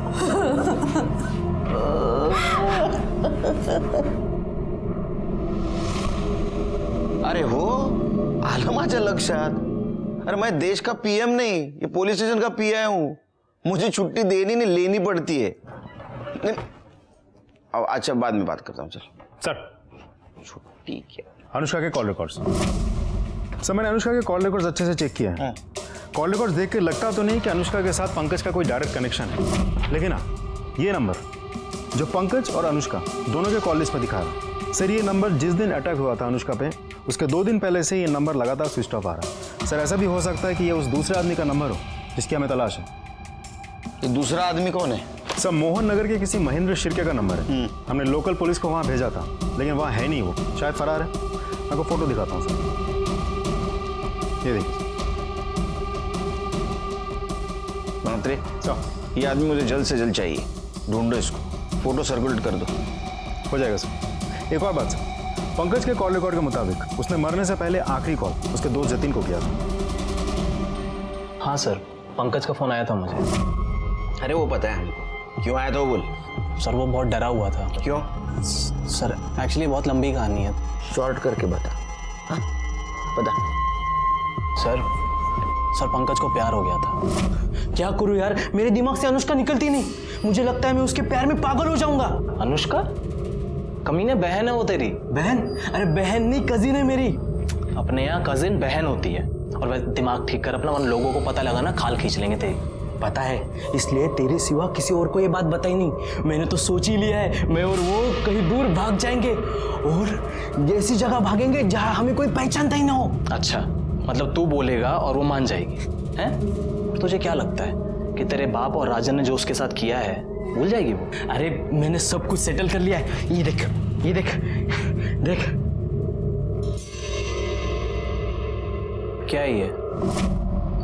अरे हो, आलं माझ्या लक्षात। अरे मैं देश का पीएम नहीं, ये पुलिस स्टेशन का पीआई हूँ। मुझे छुट्टी देनी नहीं लेनी पड़ती है। नहीं, अच्छा बाद में बात करता हूँ। चल सर, छुट्टी क्या? अनुष्का के कॉल रिकॉर्ड्स। सर, मैंने अनुष्का के कॉल रिकॉर्ड्स अच्छे से चेक किए हैं। कॉल रिकॉर्ड्स देख के लगता तो नहीं कि अनुष्का के साथ पंकज का कोई डायरेक्ट कनेक्शन है, लेकिन हाँ, ये नंबर जो पंकज और अनुष्का दोनों के कॉल लिस्ट में दिखा रहा, सर ये नंबर जिस दिन अटैक हुआ था अनुष्का पे, उसके 2 दिन पहले से ये नंबर लगातार स्विच ऑफ आ रहा है। सर, ऐसा भी हो सकता है कि ये उस दूसरे आदमी का नंबर हो जिसकी हमें तलाश है। ये दूसरा आदमी कौन है? सर, मोहन नगर के किसी महेंद्र शिर्के का नंबर है। हमने लोकल पुलिस को वहाँ भेजा था, लेकिन वहाँ है नहीं, वो शायद फरार है। मैं आपको फोटो दिखाता हूँ सर, ये देखिए। मंत्री, ये आदमी मुझे जल्द से जल्द चाहिए, ढूंढो इसको, फोटो सर्कुलेट कर दो। हो जाएगा सर। एक और बात सर, पंकज के कॉल रिकॉर्ड के मुताबिक उसने मरने से पहले आखिरी कॉल उसके दोस्त जतिन को किया था। हाँ सर, पंकज का फोन आया था मुझे। अरे वो पता है, क्यों आया था वो बोल। सर वो बहुत डरा हुआ था। क्यों? सर एक्चुअली बहुत लंबी कहानी है। शॉर्ट करके बता। हाँ बता। सर पंकज को प्यार हो गया था। क्या करूं यार, मेरे दिमाग से अनुष्का निकलती नहीं। मुझे लगता है मैं उसके प्यार में पागल हो जाऊंगा। अनुष्का? कमीने बहन है वो तेरी। बहन? अरे बहन नहीं, कजिन है मेरी। अपने यहाँ कजिन बहन होती है। और वैसे दिमाग ठीक कर अपना, वन लोगों को पता लगा ना खाल खींच लेंगे तेरी। पता है, इसलिए तेरे सिवा किसी और को ये बात बताई नहीं। मैंने तो सोच ही लिया है, मैं और वो कहीं दूर भाग जाएंगे और ऐसी जगह भागेंगे जहां हमें कोई पहचानता ही ना हो। अच्छा, मतलब तू बोलेगा और वो मान जाएगी, हैं? तुझे क्या लगता है कि तेरे बाप और राजन ने जो उसके साथ किया है भूल जाएगी वो। अरे मैंने सब कुछ सेटल कर लिया है, ये देख, ये देख, देख। क्या है ये?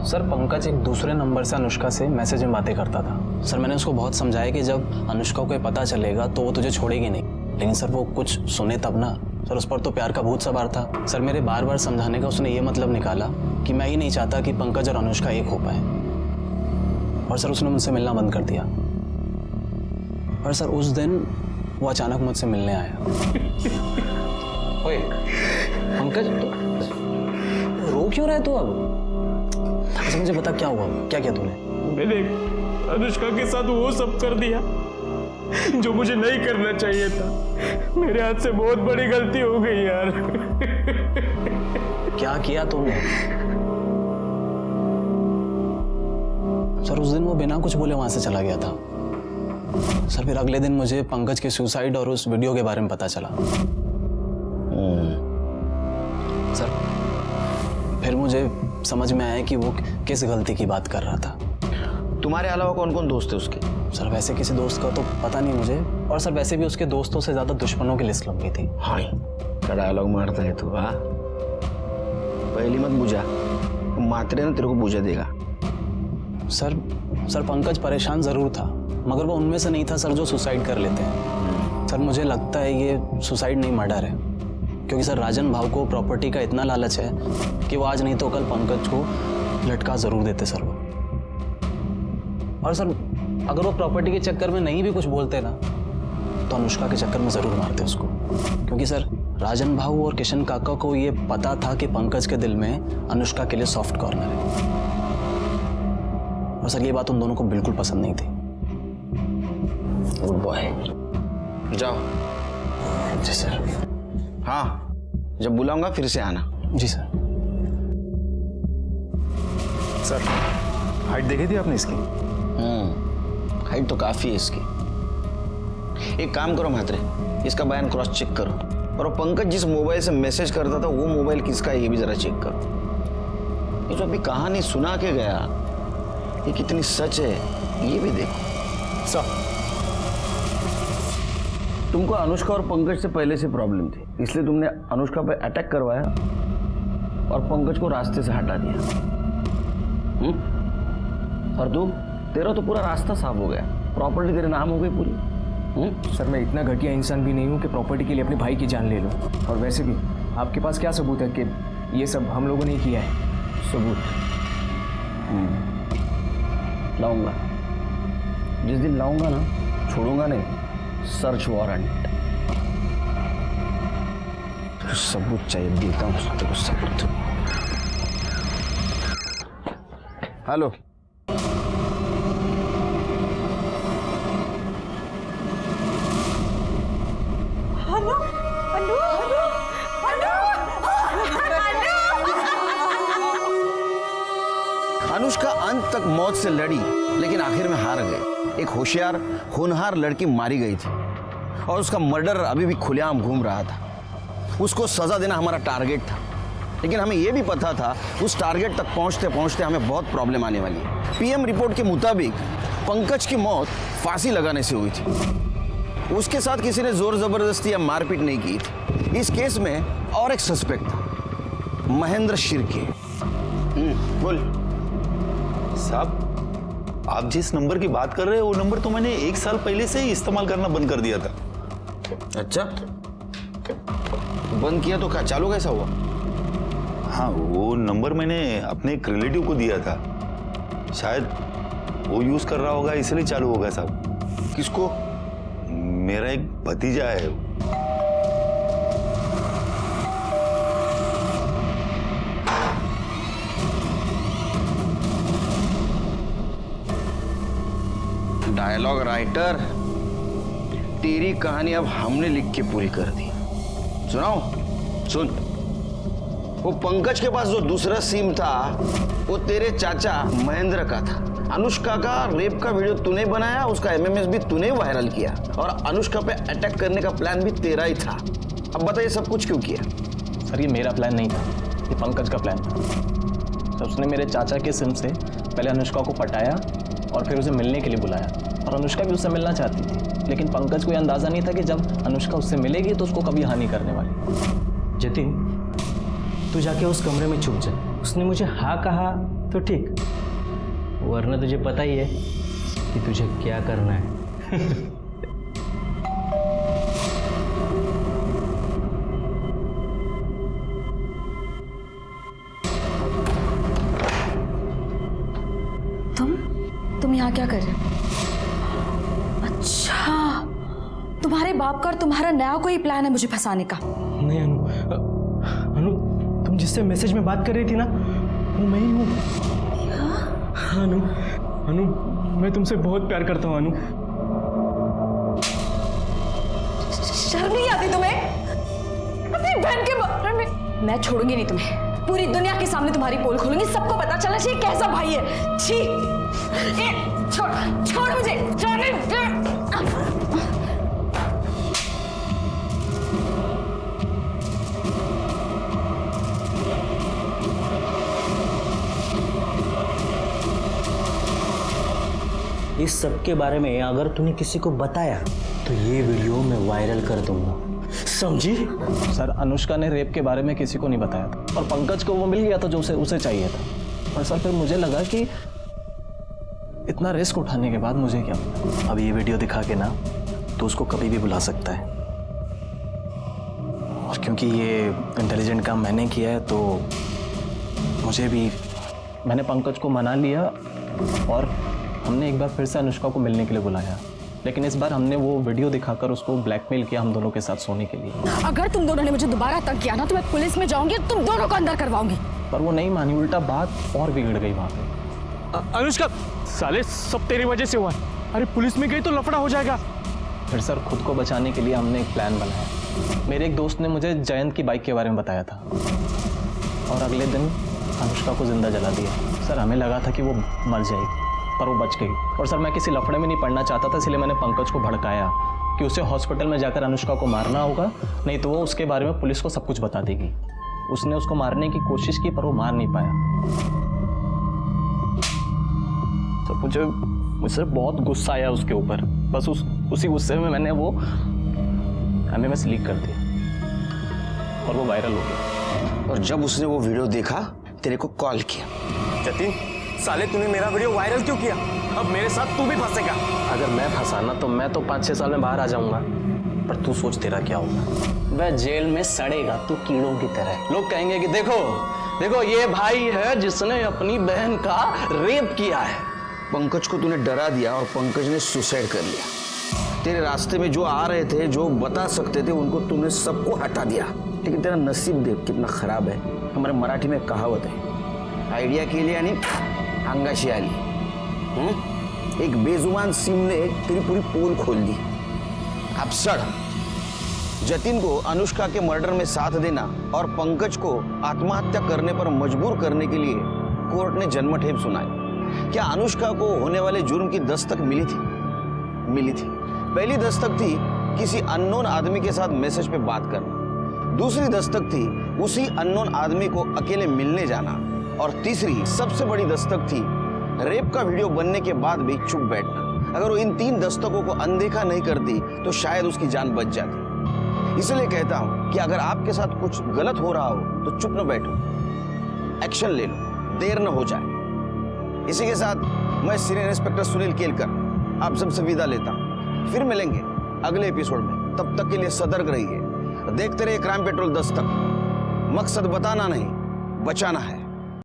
सर पंकज एक दूसरे नंबर से अनुष्का से मैसेज में बातें करता था। सर मैंने उसको बहुत समझाया कि जब अनुष्का को ये पता चलेगा तो वो तुझे छोड़ेगी नहीं, लेकिन सर वो कुछ सुने तब ना। सर उस पर तो प्यार का भूत सवार था। सर मेरे बार बार समझाने का उसने ये मतलब निकाला कि मैं ही नहीं चाहता कि पंकज और अनुष्का एक हो पाए, और सर उसने मुझसे मिलना बंद कर दिया। और सर उस दिन वो अचानक मुझसे मिलने आया। ओए पंकज, रो क्यों रहे तू अब? अच्छा मुझे बता क्या हुआ, क्या किया तूने? मैंने अनुष्का के साथ वो सब कर दिया जो मुझे नहीं करना चाहिए था। मेरे हाथ से बहुत बड़ी गलती हो गई यार। क्या किया तूने? सर उस दिन वो बिना कुछ बोले वहां से चला गया था। सर फिर अगले दिन मुझे पंकज के सुसाइड और उस वीडियो के बारे में पता चला। सर फिर मुझे समझ में आया कि वो किस गलती की बात कर रहा था। तुम्हारे अलावा कौन कौन दोस्त है उसके? सर वैसे किसी दोस्त का तो पता नहीं मुझे, और सर वैसे भी उसके दोस्तों से ज्यादा दुश्मनों की लिस्ट लंबी थी। हाँ क्या डायलॉग मारता है तू? हाँ पहली मत बुझा, मात्रे ना तेरे को बुझा देगा। सर पंकज परेशान जरूर था, मगर वो उनमें से नहीं था सर जो सुसाइड कर लेते हैं। सर मुझे लगता है ये सुसाइड नहीं मर्डर है, क्योंकि सर राजन भाव को प्रॉपर्टी का इतना लालच है कि वो आज नहीं तो कल पंकज को लटका जरूर देते सर वो। और सर अगर वो प्रॉपर्टी के चक्कर में नहीं भी कुछ बोलते ना तो अनुष्का के चक्कर में जरूर मारते उसको, क्योंकि सर राजन भाव और किशन काका को ये पता था कि पंकज के दिल में अनुष्का के लिए सॉफ्ट कॉर्नर है, और सर ये बात उन दोनों को बिल्कुल पसंद नहीं थी। गुड बॉय, जाओ। जी सर। हाँ जब बुलाऊंगा फिर से आना। जी सर। सर हाइट देखी थी आपने इसकी? हाइट तो काफी है इसकी। एक काम करो म्हात्रे, इसका बयान क्रॉस चेक करो, और वो पंकज जिस मोबाइल से मैसेज करता था वो मोबाइल किसका है ये भी जरा चेक करो। ये जो अभी कहानी सुना के गया ये कितनी सच है ये भी देखो। सर तुमको अनुष्का और पंकज से पहले से प्रॉब्लम थी, इसलिए तुमने अनुष्का पे अटैक करवाया और पंकज को रास्ते से हटा दिया। और तू, तेरा तो पूरा रास्ता साफ हो गया, प्रॉपर्टी तेरे नाम हो गई पूरी। सर मैं इतना घटिया इंसान भी नहीं हूँ कि प्रॉपर्टी के लिए अपने भाई की जान ले लूँ। और वैसे भी आपके पास क्या सबूत है कि ये सब हम लोगों ने किया है? सबूत लाऊंगा, जिस दिन लाऊंगा ना छोड़ूंगा नहीं, सर्च वारंट। सबूत चाहिए, देता हूँ तेरे को सबूत। हेलो अनुष्का अंत तक मौत से लड़ी लेकिन आखिर में हार गई। एक होशियार होनहार लड़की मारी गई थी और उसका मर्डर अभी भी खुलेआम घूम रहा था। उसको सजा देना हमारा टारगेट था, लेकिन हमें यह भी पता था उस टारगेट तक पहुंचते पहुंचते हमें बहुत प्रॉब्लम आने वाली है। पीएम रिपोर्ट के मुताबिक पंकज की मौत फांसी लगाने से हुई थी। उसके साथ किसी ने जोर जबरदस्ती या मारपीट नहीं की थी। इस केस में और एक सस्पेक्ट था, महेंद्र शिर्के। बोल साहब, आप जिस नंबर की बात कर रहे हैं वो नंबर तो मैंने 1 साल पहले से ही इस्तेमाल करना बंद कर दिया था। अच्छा, बंद किया तो क्या चालू कैसा हुआ? हाँ, वो नंबर मैंने अपने एक रिलेटिव को दिया था, शायद वो यूज कर रहा होगा इसलिए चालू होगा साहब। किसको? मेरा एक भतीजा है। डायलॉग राइटर, तेरी कहानी अब हमने लिख के पूरी कर दी। सुनाओ? सुन। वो पंकज के पास जो दूसरा सिम था वो तेरे चाचा महेंद्र का था। अनुष्का का रेप का वीडियो तूने बनाया, उसका एमएमएस भी तूने वायरल किया और अनुष्का पे अटैक करने का प्लान भी तेरा ही था। अब बताइए सब कुछ क्यों किया? सर ये मेरा प्लान नहीं था, ये पंकज का प्लान था। सर उसने मेरे चाचा के सिम से पहले अनुष्का को पटाया और फिर उसे मिलने के लिए बुलाया और अनुष्का भी उससे मिलना चाहती थी, लेकिन पंकज को यह अंदाज़ा नहीं था कि जब अनुष्का उससे मिलेगी तो उसको कभी हानि करने वाली। जतिन, तू जाके उस कमरे में छुप जा। उसने मुझे हाँ कहा तो ठीक, वरना तुझे पता ही है कि तुझे क्या करना है। तुम यहाँ क्या कर रहे हो? अच्छा, तुम्हारे बाप का और तुम्हारा नया कोई प्लान है मुझे फंसाने का? नहीं अनु, अनु तुम जिससे मैसेज में बात कर रही थी ना, वो मैं ही हूँ। हाँ अनु, अनु मैं तुमसे बहुत प्यार करता हूँ अनु। शर्म नहीं आती तुम्हें? अपनी बहन के बारे में। मैं छोड़ूंगी नहीं तुम्हें, पूरी दुनिया के सामने तुम्हारी पोल खोलूंगी, सबको पता चलना चाहिए कैसा भाई है। छी, छोड़ छोड़ मुझे, छोड़। इस सब के बारे में अगर तूने किसी को बताया तो ये वीडियो मैं वायरल कर दूंगा, समझी? सर, अनुष्का ने रेप के बारे में किसी को नहीं बताया था और पंकज को वो मिल गया था जो उसे चाहिए था। और सर फिर मुझे लगा कि इतना रिस्क उठाने के बाद मुझे क्या पता। अब ये वीडियो दिखा के ना तो उसको कभी भी बुला सकता है, और क्योंकि ये इंटेलिजेंट काम मैंने किया है तो मुझे भी। मैंने पंकज को मना लिया और हमने एक बार फिर से अनुष्का को मिलने के लिए बुलाया, लेकिन इस बार हमने वो वीडियो दिखाकर उसको ब्लैकमेल किया हम दोनों के साथ सोने के लिए। अगर तुम दोनों ने मुझे दोबारा तंग किया ना तो मैं पुलिस में जाऊंगी और तुम दोनों को अंदर करवाऊंगी। पर वो नहीं मानी, उल्टा बात और बिगड़ गई वहाँ पे। अनुष्का, साले सब तेरी वजह से हुआ है। अरे पुलिस में गई तो लफड़ा हो जाएगा। फिर सर खुद को बचाने के लिए हमने एक प्लान बनाया। मेरे एक दोस्त ने मुझे जयंत की बाइक के बारे में बताया था और अगले दिन अनुष्का को जिंदा जला दिया। सर हमें लगा था कि वो मर जाएगी पर वो बच गई। और सर मैं किसी लफड़े में नहीं पड़ना चाहता था, इसलिए मैंने पंकज को भड़काया कि उसे हॉस्पिटल में जाकर अनुष्का को मारना होगा, नहीं तो वो उसके बारे में पुलिस को सब कुछ बता देगी। उसने उसको मारने की कोशिश की पर वो मार नहीं पाया। तो मुझसे बहुत गुस्सा आया उसके ऊपर। बस उसी गुस्से में मैंने वो एमएमएस लीक कर दिया और वो वायरल हो गया। और जब उसने वो वीडियो देखा तेरे को कॉल किया। जतिन, साले तूने मेरा वीडियो वायरल क्यों किया? अब मेरे साथ तू भी फंसेगा। अगर मैं फंसाना तो मैं तो 5-6 साल में बाहर आ जाऊंगा, पर तू सोच तेरा क्या होगा। वह जेल में सड़ेगा तू कीड़ों की तरह। लोग कहेंगे कि देखो ये भाई है जिसने अपनी बहन का रेप किया है। पंकज को तूने डरा दिया और पंकज ने सुसाइड कर लिया। तेरे रास्ते में जो आ रहे थे, जो बता सकते थे, उनको तूने सबको हटा दिया। लेकिन तेरा नसीब देख कितना खराब है। हमारे मराठी में कहावत है, आइडिया के लिए यानी अंगाशी आली। एक बेजुबान सिम ने तेरी पूरी पोल खोल दी। अब सड़। जतिन को अनुष्का के मर्डर में साथ देना और पंकज को आत्महत्या करने पर मजबूर करने के लिए कोर्ट ने जन्मठेप सुनाई। क्या अनुष्का को होने वाले जुर्म की दस्तक मिली थी? मिली थी। पहली दस्तक थी किसी अननोन आदमी के साथ मैसेज पे बात करना। दूसरी दस्तक थी उसी अननोन आदमी को अकेले मिलने जाना। और तीसरी सबसे बड़ी दस्तक थी रेप का वीडियो बनने के बाद भी चुप बैठना। अगर वो इन 3 दस्तकों को अनदेखा नहीं करती तो शायद उसकी जान बच जाती। इसलिए कहता हूं कि अगर आपके साथ कुछ गलत हो रहा हो तो चुप न बैठो, एक्शन ले लो, देर न हो जाए। इसी के साथ मैं सीनियर इंस्पेक्टर सुनील केलकर आप सबसे विदा लेता हूं। फिर मिलेंगे अगले एपिसोड में। तब तक के लिए सतर्क रहिए, देखते रहिए क्राइम पेट्रोल 10 तक। मकसद बताना नहीं, बचाना है।